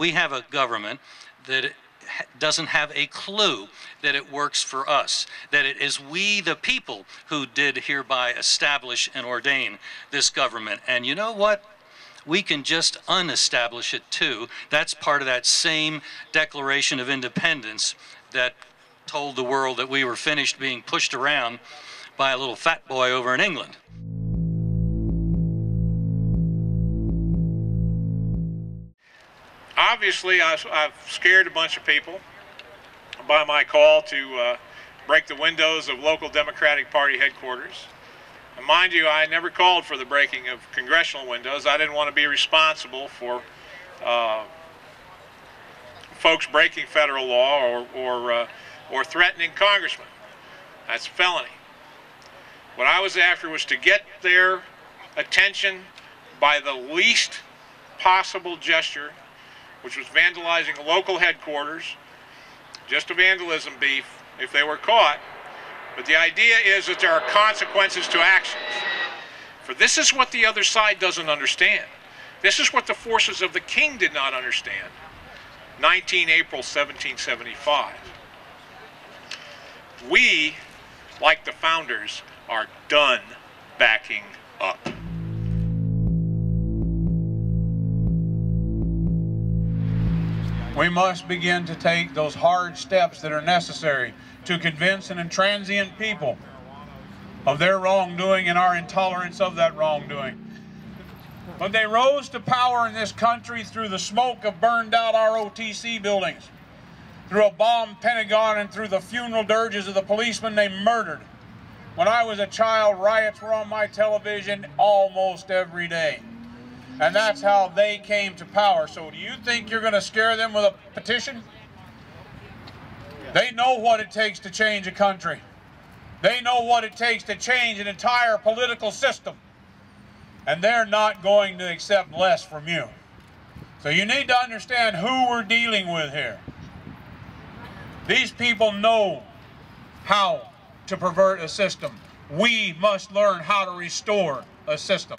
we have a government that doesn't have a clue that it works for us, that it is we the people who did hereby establish and ordain this government. And you know what? We can just unestablish it too. That's part of that same Declaration of Independence that told the world that we were finished being pushed around by a little fat boy over in England. Obviously, I've scared a bunch of people by my call to break the windows of local Democratic Party headquarters. And mind you, I never called for the breaking of congressional windows. I didn't want to be responsible for folks breaking federal law or threatening congressmen. That's a felony. What I was after was to get their attention by the least possible gesture, which was vandalizing local headquarters, just a vandalism beef if they were caught. But the idea is that there are consequences to actions. For this is what the other side doesn't understand. This is what the forces of the king did not understand. 19 April 1775. We, like the founders, are done backing up. We must begin to take those hard steps that are necessary to convince an intransient people of their wrongdoing and our intolerance of that wrongdoing. When they rose to power in this country through the smoke of burned out ROTC buildings, through a bombed Pentagon, and through the funeral dirges of the policemen they murdered. When I was a child, riots were on my television almost every day. And that's how they came to power. So do you think you're going to scare them with a petition? They know what it takes to change a country. They know what it takes to change an entire political system. And they're not going to accept less from you. So you need to understand who we're dealing with here. These people know how to pervert a system. We must learn how to restore a system.